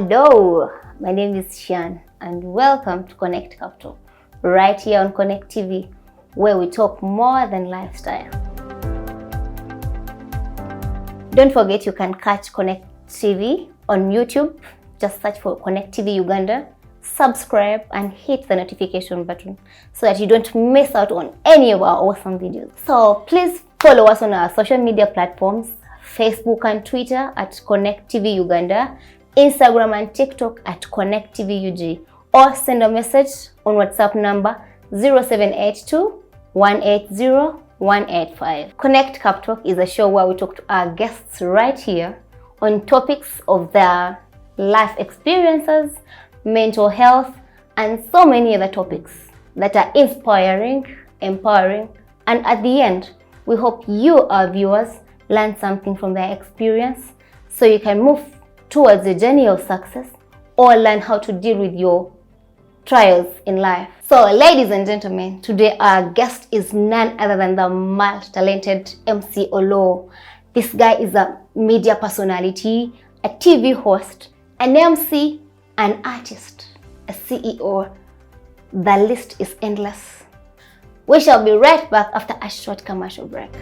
Hello, my name is Shan and welcome to Connect Capital, right here on Connect TV, where we talk more than lifestyle. Don't forget you can catch Connect TV on YouTube. Just search for Connect TV Uganda, subscribe and hit the notification button so that you don't miss out on any of our awesome videos. So please follow us on our social media platforms, Facebook and Twitter at Connect TV Uganda, Instagram and TikTok at Connect TV UG, or send a message on WhatsApp number 0782 180 185. Connect Capital is a show where we talk to our guests right here on topics of their life experiences, mental health, and so many other topics that are inspiring, empowering, and at the end, we hope you, our viewers, learn something from their experience so you can move towards a journey of success or learn how to deal with your trials in life. So, ladies and gentlemen, today our guest is none other than the multi-talented MC Ollo. This guy is a media personality, a TV host, an MC, an artist, a CEO. The list is endless. We shall be right back after a short commercial break.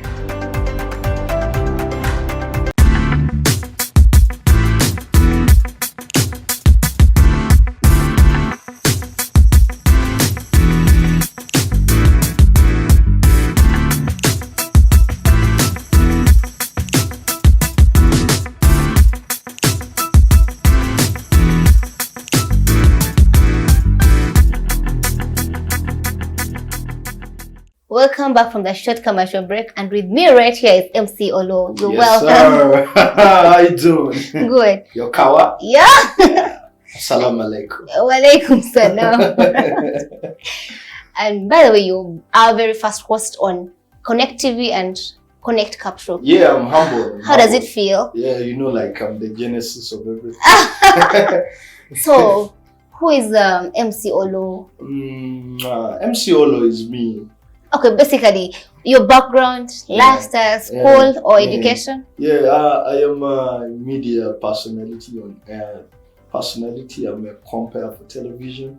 Welcome back from the short commercial break, and with me right here is MC Ollo. You're welcome. Sir. How you doing? Good. Your kawa? Yeah. Assalamu alaikum. Walaikum salam. And by the way, you are our very first host on Connect TV and Connect Capital. Yeah, I'm humble. How does it feel? Yeah, like I'm the genesis of everything. So, who is MC Ollo? MC Ollo is me. Okay, basically, your background, lifestyle, school, or education? Yeah, I am a media personality on air. Personality, I'm a compere for television.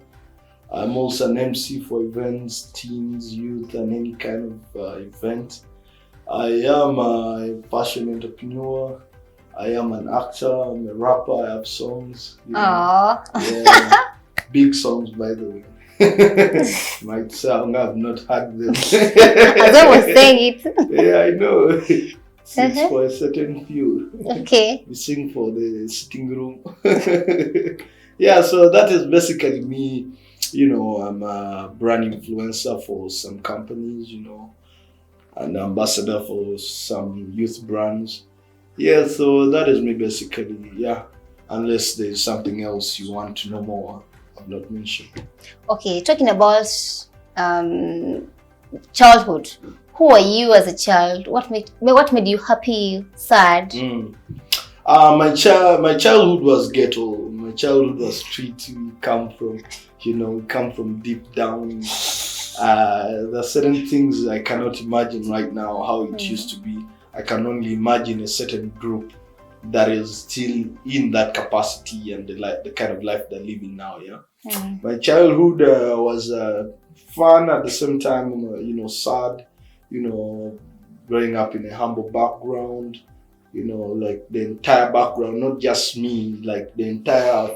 I'm also an MC for events, teens, youth, and any kind of event. I am a fashion entrepreneur. I am an actor. I'm a rapper. I have songs. Aww. Yeah, big songs, by the way. Might sound I've not had them. As I was saying it. Yeah, I know. It's for a certain few. Okay. We sing for the sitting room. Yeah, so that is basically me. I'm a brand influencer for some companies, an ambassador for some youth brands. Yeah, so that is me basically, yeah. Unless there's something else you want to know more, I've not mentioned. Okay, talking about childhood. Who were you as a child? What made you happy, sad? My childhood was ghetto. My childhood was street. We come from deep down. There are certain things I cannot imagine right now how it used to be. I can only imagine a certain group that is still in that capacity and the kind of life they're living now. Yeah. My childhood was fun at the same time. Sad. Growing up in a humble background. Like the entire background, not just me, like the entire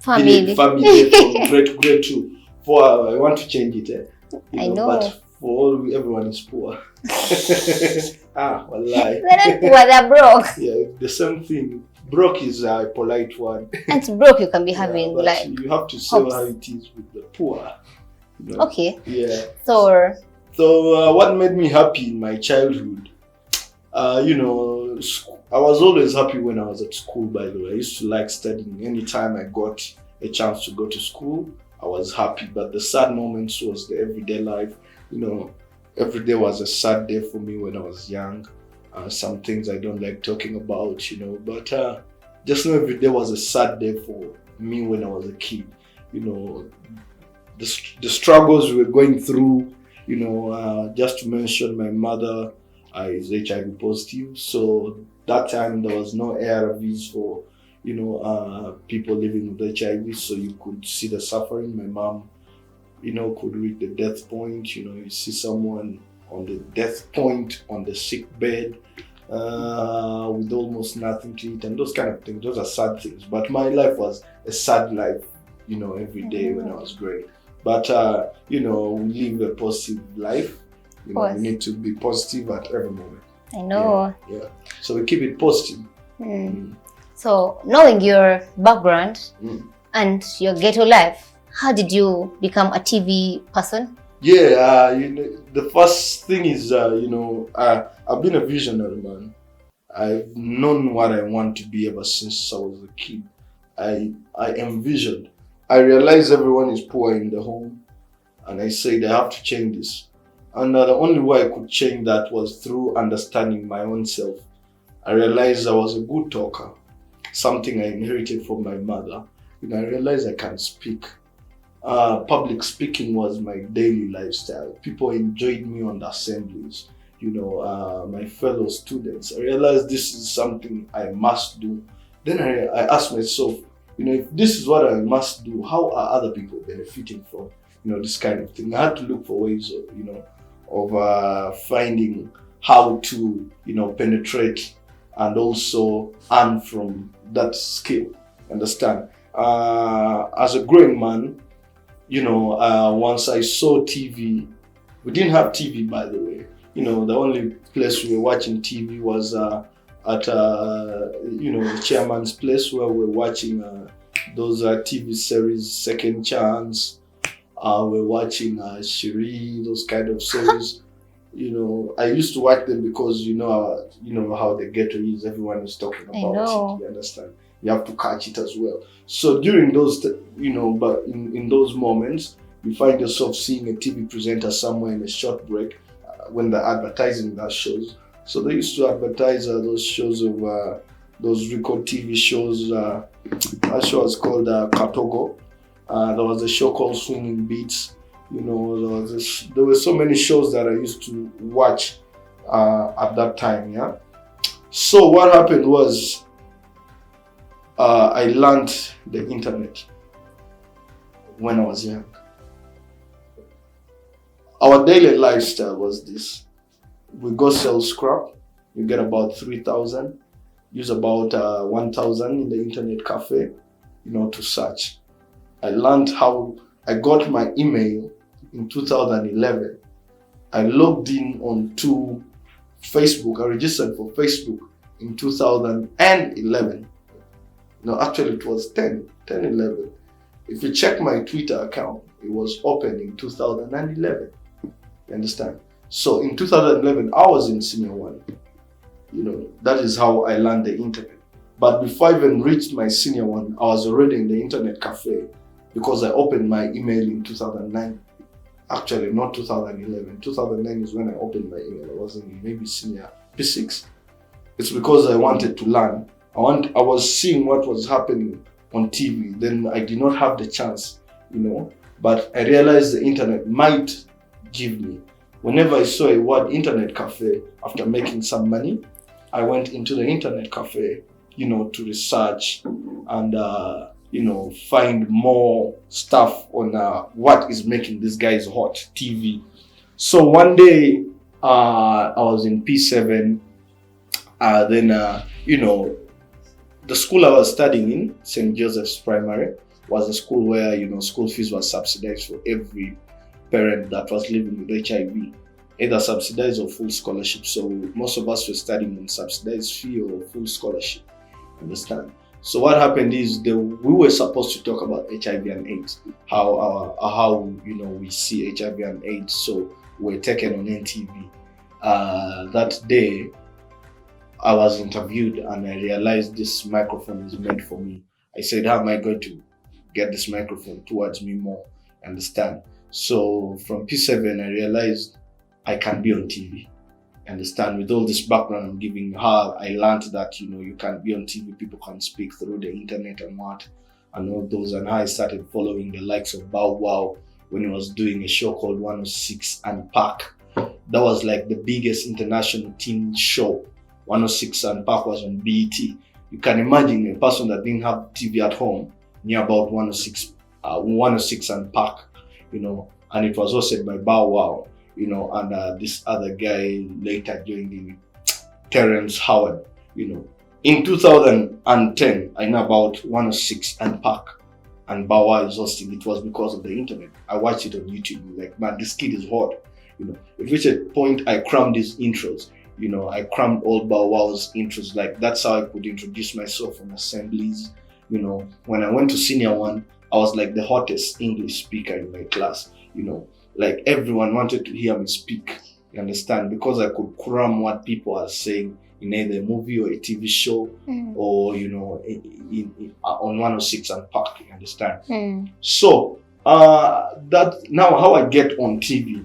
family from great to poor. I want to change it. I know. But for everyone is poor. Wallahi. They're not poor, they're broke. Yeah, the same thing. Broke is a polite one. And broke you can be having you have to say how it is with the poor. Okay. Yeah. So what made me happy in my childhood? I was always happy when I was at school, by the way. I used to like studying. Anytime I got a chance to go to school, I was happy. But the sad moments was the everyday life. Every day was a sad day for me when I was young. Some things I don't like talking about, But just know every day was a sad day for me when I was a kid. The struggles we were going through, just to mention my mother is HIV positive. So that time there was no ARVs for people living with HIV, so you could see the suffering. My mom, could reach the death point. You see someone on the death point, on the sick bed, with almost nothing to eat, and those kind of things. Those are sad things. But my life was a sad life, every day when I was growing. But we live a positive life. We need to be positive at every moment. I know. Yeah. So we keep it positive. So, knowing your background and your ghetto life, how did you become a TV person? Yeah, the first thing is, I've been a visionary man. I've known what I want to be ever since I was a kid. I envisioned. I realized everyone is poor in the home, and I said I have to change this. And the only way I could change that was through understanding my own self. I realized I was a good talker, something I inherited from my mother. I realized I can speak. Public speaking was my daily lifestyle. People enjoyed me on the assemblies, my fellow students. I realized this is something I must do. Then I asked myself, if this is what I must do, how are other people benefiting from, this kind of thing? I had to look for ways of finding how to, penetrate and also earn from that skill. Understand? As a growing man, once I saw TV, we didn't have TV, by the way. The only place we were watching TV was at the chairman's place, where we're watching those TV series, Second Chance. We're watching Shiri, those kind of series. I used to watch them because how the ghetto is. Everyone is talking about it. You understand? You have to catch it as well. So during those, but in those moments, you find yourself seeing a TV presenter somewhere in a short break when the advertising that shows. So they used to advertise those shows of those record TV shows. That show was called Katogo. There was a show called Swinging Beats. There were so many shows that I used to watch at that time. Yeah. So what happened was I learned the internet when I was young. Our daily lifestyle was this. We go sell scrap. You get about 3,000. Use about 1,000 in the internet cafe, to search. I learned how I got my email in 2011. I logged in onto Facebook. I registered for Facebook in 2011. No, actually it was 11. If you check my Twitter account, it was open in 2011. You understand? So in 2011, I was in senior one. That is how I learned the internet. But before I even reached my senior one, I was already in the internet cafe because I opened my email in 2009. Actually, not 2011. 2009 is when I opened my email. I was in maybe senior P6. It's because I wanted to learn. I was seeing what was happening on TV. Then I did not have the chance, but I realized the internet might give me. Whenever I saw a word internet cafe, after making some money, I went into the internet cafe, to research and, find more stuff on what is making these guys hot, TV. So one day, I was in P7, the school I was studying in, St. Joseph's Primary, was a school where, school fees were subsidized for every parent that was living with HIV, either subsidized or full scholarship. So most of us were studying on subsidized fee or full scholarship. Understand? So what happened is we were supposed to talk about HIV and AIDS, how we see HIV and AIDS. So we're taken on NTV. That day, I was interviewed and I realized this microphone is meant for me. I said, how am I going to get this microphone towards me more? Understand? So from P7, I realized I can be on TV. Understand? With all this background I'm giving her, I learned that, you can be on TV, people can speak through the internet and all those. And how I started following the likes of Bow Wow when he was doing a show called 106 and Park. That was like the biggest international teen show. 106 and Park was on BET. you can imagine a person that didn't have TV at home near about 106 and Park, you know, and it was hosted by Bow Wow, you know, and this other guy later joined in, Terrence Howard, you know. In 2010, I know about 106 and Park and Bow Wow is hosting. It was because of the internet. I watched it on YouTube. Like, man, this kid is hot. You know, it reached a point I crammed his intros. You know, I crammed all Bow Wow's intros. Like, that's how I could introduce myself on assemblies. You know, when I went to senior one, I was like the hottest English speaker in my class. You know, like everyone wanted to hear me speak. You understand? Because I could cram what people are saying in either a movie or a TV show, or, you know, on 106 and Park. You understand? So that now how I get on TV.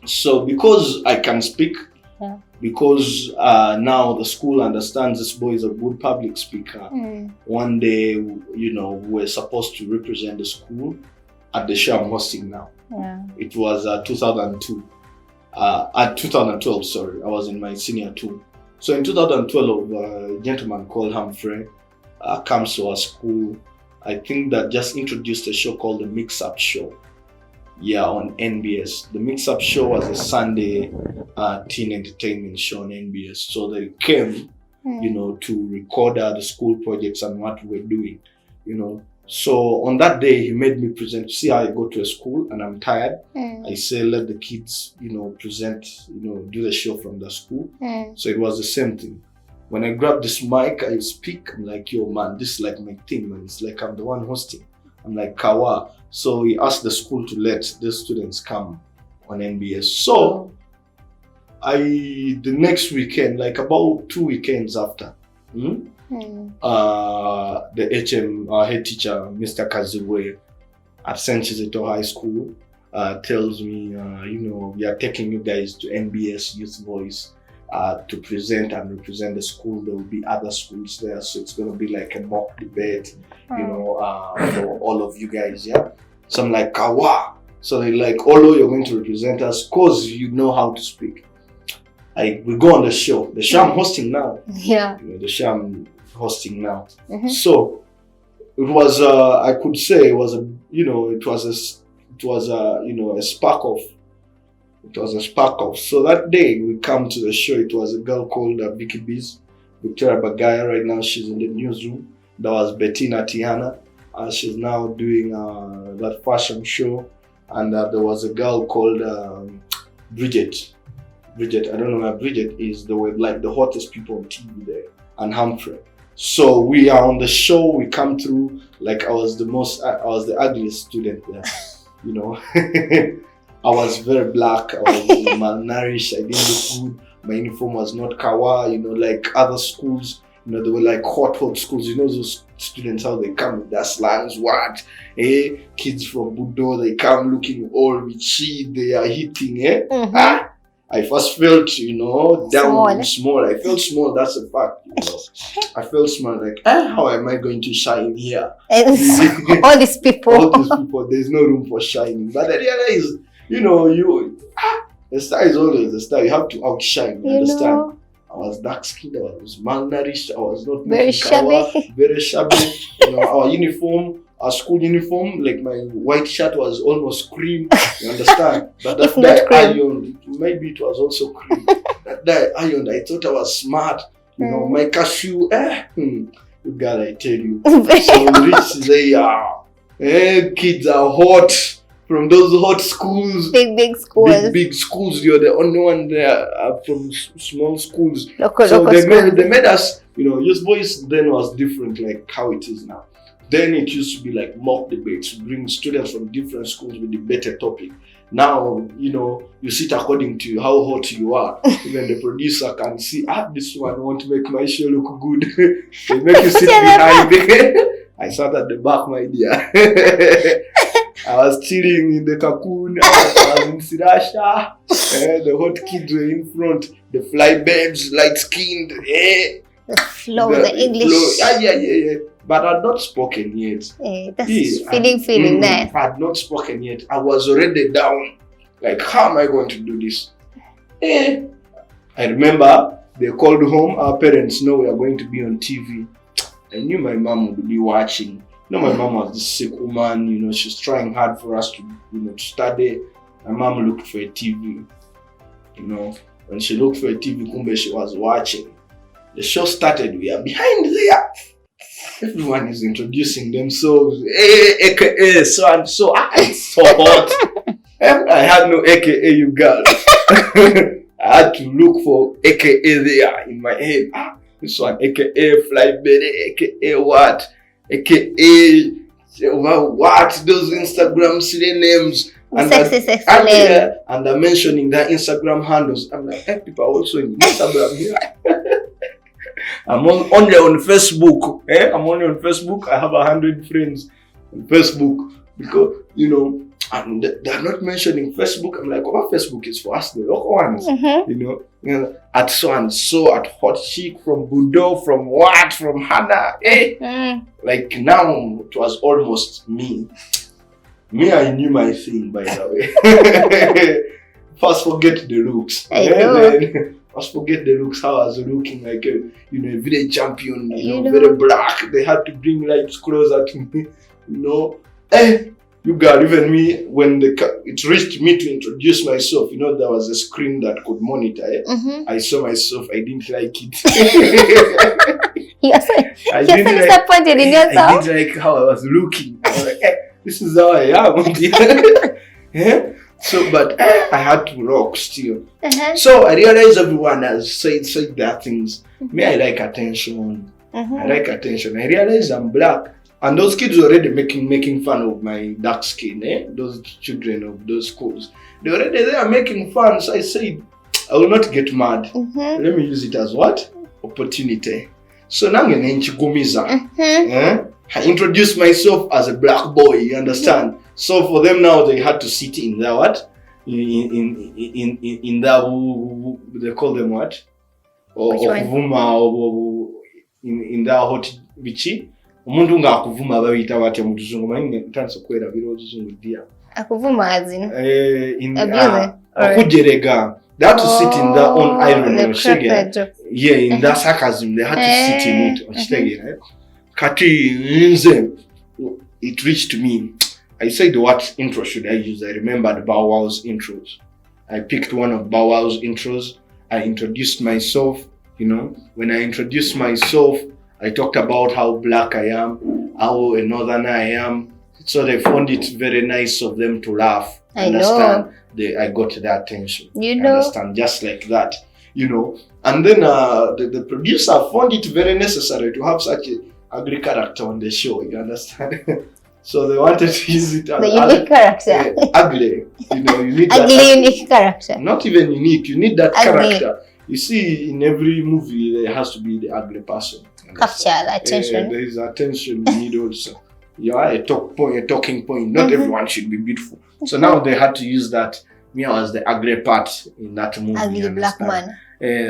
So because I can speak, because now the school understands this boy is a good public speaker. One day, you know, we're supposed to represent the school at the show I'm hosting now. It was 2002. At 2012, sorry, I was in my senior 2. So in 2012, a gentleman called Humphrey comes to our school. I think that just introduced a show called the Mix Up Show. Yeah, on NBS. The Mix Up Show was a Sunday teen entertainment show on NBS. So they came, you know, to record the school projects and what we're doing, you know. So on that day, he made me present. See how I go to a school and I'm tired. I say, let the kids, you know, present, you know, do the show from the school. So it was the same thing. When I grab this mic, I speak. I'm like, yo, man, this is like my thing, man. It's like I'm the one hosting. I'm like, Kawa. So he asked the school to let the students come on NBS. So the next weekend, like about 2 weekends after, the HM, our head teacher, Mr. Kazuwe at St. Kizito High School, tells me, you know, we are taking you guys to NBS Youth Voice to present and represent the school. There will be other schools there, so it's going to be like a mock debate, you know, for all of you guys, yeah? So I'm like, Kawa. So they're like, Ollo, you're going to represent us because you know how to speak. We go on the show. The show I'm hosting now. Yeah. You know, the show I'm hosting now. So it was, I could say it was a, you know, it was a, you know, a spark off. It was a spark off. So that day we come to the show. It was a girl called Vicky Biz, Victoria Bagaya. Right now she's in the newsroom. That was Bettina Tiana. She's now doing that fashion show. And there was a girl called Bridget. I don't know where Bridget is. They were like the hottest people on TV there. And Humphrey. So we are on the show. We come through. Like I was the ugliest student there. You know. I was very black. I was malnourished. I didn't look good. My uniform was not kawa. You know, like other schools. You know, they were like hot schools. You know those students, how they come with their slangs, what? Kids from Budo, they come looking all witchy. They are hitting, I first felt, you know, down small. I felt small, that's a fact. You know. I felt small, like, how am I going to shine here? All these people, there's no room for shining. But I realized, you know, the star is always the star. You have to outshine, you understand? Know? I was dark skinned, I was malnourished, I was not very shabby. Very shabby. You know, our uniform, our school uniform, like my white shirt was almost cream, you understand? But that day I ironed, maybe it was also cream. That day I ironed, I thought I was smart. You know, my cashew, God, I tell you. So rich kids are hot. From those hot schools, big schools, big schools, you're the only one there from small schools. Local they made us, you know, Youth Voice then was different, like how it is now. Then it used to be like mock debates, bring students from different schools with debate a topic. Now, you know, you sit according to how hot you are. Even the producer can see, this one want to make my show look good. They make you sit behind. I sat at the back, my dear. I was chilling in the cocoon, I was in Sirasha, the hot kids were in front, the fly babes, light-skinned, the flow, the English. Flow. Yeah. But I had not spoken yet. That's feeling there. I had not spoken yet. I was already down. Like, how am I going to do this? I remember they called home. Our parents know we are going to be on TV. I knew my mom would be watching. You know, my mom was this sick woman. You know, she's trying hard for us to, you know, to study. My mom looked for a TV. You know, when she looked for a TV, kumbe she was watching. The show started. We are behind there. Everyone is introducing themselves. AKA so and so. It's so hot. I had no AKA, you girl. I had to look for AKA there in my head. This one, AKA Flyberry, AKA what? AKA what? Those Instagram silly names. And sexy name. And they're mentioning their Instagram handles. I'm like, hey, people are also in Instagram here. I'm only on Facebook. I'm only on Facebook. I have 100 friends on Facebook because, you know, and they're not mentioning Facebook. I'm like, oh, Facebook is for us, the local ones. You know, at so and so, at Hot Chic, from Budo, from what, from Hannah. Like now, it was almost me. I knew my thing, by the way. First, forget the looks. First, forget the looks. How I was looking like a, you know, a village champion. You know, very black. They had to bring lights closer to me. You know, you got even me when it reached me to introduce myself. You know, there was a screen that could monitor. I saw myself. I didn't like it. You're so disappointed in yourself. I didn't like how I was looking. I was like, this is how I am. So, but I had to rock still. So I realized everyone has said their things. Me, I like attention. I like attention. I realized I'm black. And those kids were already making fun of my dark skin, Those children of those schools. They are making fun. So I said, I will not get mad. Let me use it as what? Opportunity. So now I introduced myself as a black boy, you understand? So for them now, they had to sit in the what? In the, they call them what? Or kuvuma, or in the hot bichi. Umuntu nga akuvuma babita batya mu tuzungu manyi ntanso kwera biro tuzungu dia. Akuvuma azin. Akujerega. They had to sit in their own iron. Yeah, in that sarcasm, they had to sit in it. Kati it reached me. I said, what intro should I use? I remembered Bow Wow's intros. I picked one of Bow Wow's intros. I introduced myself. You know, when I introduced myself, I talked about how black I am, how a northerner I am. So they found it very nice of them to laugh. I know. I got their attention. You know. Understand? Just like that. You know. And then the producer found it very necessary to have such an ugly character on the show. You understand? So they wanted to use it as the unique character. Ugly. You know, you need ugly, that unique character. Not even unique. You need that ugly character. You see, in every movie, there has to be the ugly person. Capture the attention. There is attention you need also. You are a talking point. Not everyone should be beautiful. So now they had to use that. Me, I was the ugly part in that movie. Ugly black man.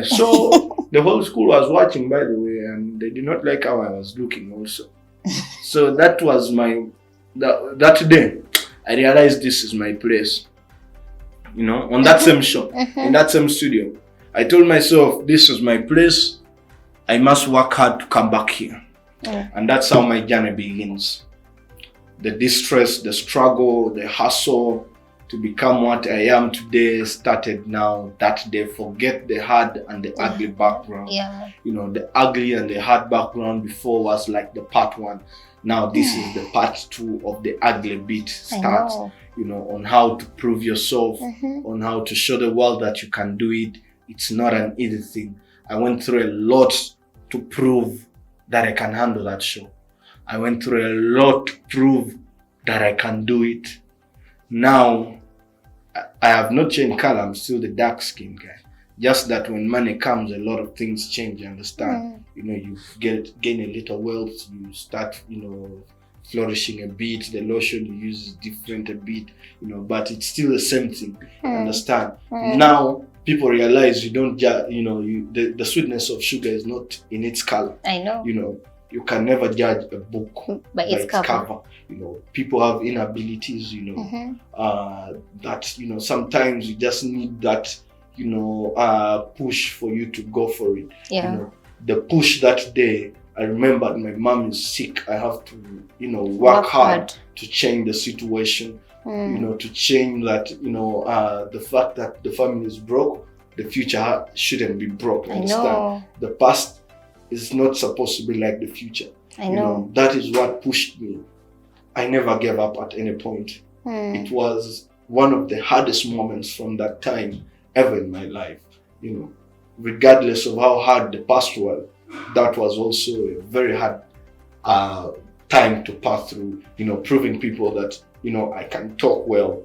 So the whole school was watching, by the way, and they did not like how I was looking also. So that was that day, I realized this is my place. You know, on that same show, in that same studio. I told myself, this is my place. I must work hard to come back here. And that's how my journey begins. The distress, the struggle, the hustle to become what I am today started now, that day. Forget the hard and the ugly background. You know, the ugly and the hard background before was like the part 1. Now this is the part 2 of the ugly bit starts. You know, on how to prove yourself, on how to show the world that you can do it. It's not an easy thing. I went through a lot to prove that I can handle that show. I went through a lot to prove that I can do it. Now, I have not changed color. I'm still the dark skinned guy. Just that when money comes, a lot of things change, you understand? You know, you gain a little wealth, you start, you know, flourishing a bit. The lotion you use is different a bit, you know, but it's still the same thing, you understand? Now, people realize you don't judge, you know, the sweetness of sugar is not in its color. I know. You know, you can never judge a book by its cover. You know, people have inabilities, you know, that, you know, sometimes you just need that push for you to go for it. Yeah. You know, the push that day, I remembered my mom is sick. I have to, work hard to change the situation. To change that, the fact that the family is broke, the future shouldn't be broke. I know. The past is not supposed to be like the future. I know. That is what pushed me. I never gave up at any point. It was one of the hardest moments from that time ever in my life. Regardless of how hard the past was, that was also a very hard time to pass through. Proving people that I can talk well.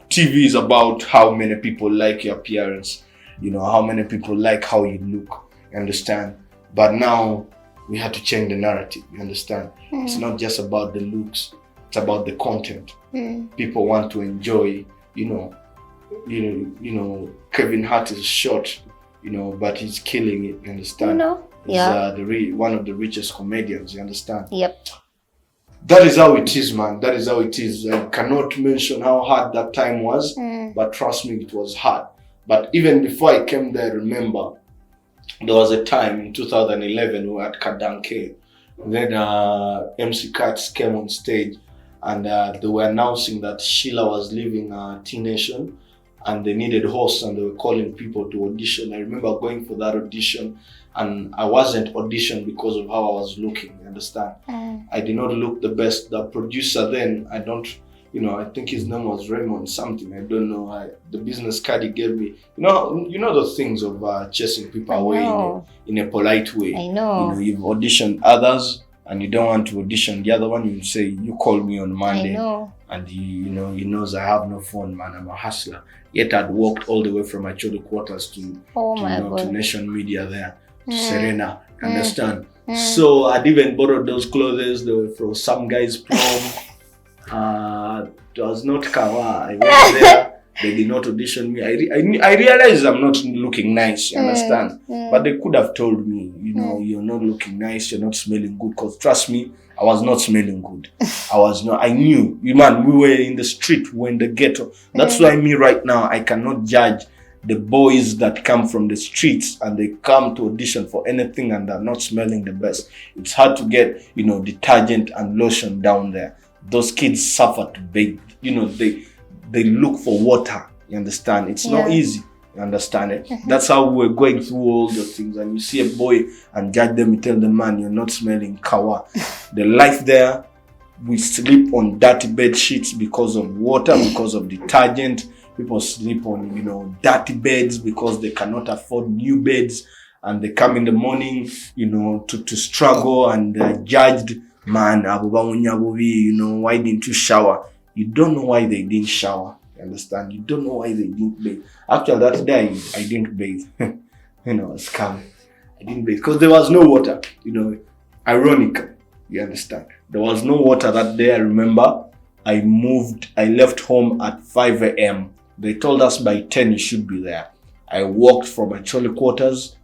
TV is about how many people like your appearance. How many people like how you look. You understand? But now we had to change the narrative. You understand? It's not just about the looks. It's about the content. People want to enjoy. Kevin Hart is short. But he's killing it. You understand? He's one of the richest comedians. You understand? Yep. That is how it is, man. That is how it is. I cannot mention how hard that time was, but trust me, it was hard. But even before I came there, remember, there was a time in 2011 we were at Kadanke. Then MC Katz came on stage and they were announcing that Sheila was leaving T-Nation and they needed hosts and they were calling people to audition. I remember going for that audition and I wasn't auditioned because of how I was looking, you understand? I did not look the best. The producer then, I think his name was Raymond something, I don't know. The business card he gave me, you know those things of chasing people away in a polite way. I know. You've auditioned others and you don't want to audition the other one, you say, you call me on Monday. I know. And he knows I have no phone, man. I'm a hustler. Yet I'd walked all the way from my childhood quarters to Nation Media there, to Serena. Understand? So I'd even borrowed those clothes. They were from some guy's prom. It was not Kawa. I went there. They did not audition me. I realized I'm not looking nice. You understand? But they could have told me, you're not looking nice. You're not smelling good. Because trust me, I was not smelling good. I knew. Man, we were in the street, we were in the ghetto. That's why me right now, I cannot judge the boys that come from the streets and they come to audition for anything and they're not smelling the best. It's hard to get, detergent and lotion down there. Those kids suffer to bathe. They look for water. You understand? It's not easy. You understand it? That's how we're going through all the things. And you see a boy and judge them, you tell the man, you're not smelling kawa. The life there, we sleep on dirty bed sheets because of water, because of detergent. People sleep on, dirty beds because they cannot afford new beds. And they come in the morning, to struggle and they're judged. Man, why didn't you shower? You don't know why they didn't shower. You understand? You don't know why they didn't bathe. Actually, that day, I didn't bathe. It's calm. I didn't bathe because there was no water. Ironic. You understand? There was no water that day. I remember I left home at 5 a.m. They told us by 10 you should be there. I walked from my trolley quarters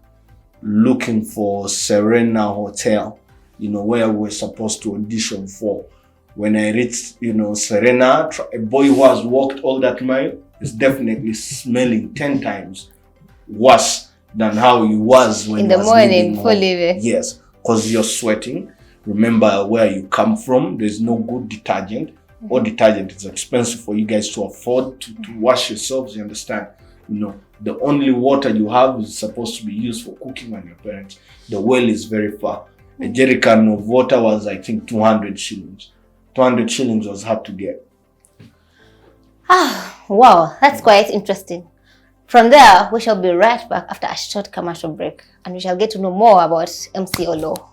looking for Serena Hotel, where we were supposed to audition for. When I reached, Serena, a boy who has walked all that mile is definitely smelling 10 times worse than how he was when in he the was morning before leaving. Yes, because you're sweating. Remember where you come from. There's no good detergent. All detergent is expensive for you guys to afford to wash yourselves. You understand? The only water you have is supposed to be used for cooking on your parents. The well is very far. A jerrycan of water was, I think, 200 shillings. 200 shillings was hard to get. Wow, that's quite interesting. From there, we shall be right back after a short commercial break and we shall get to know more about MC Ollo.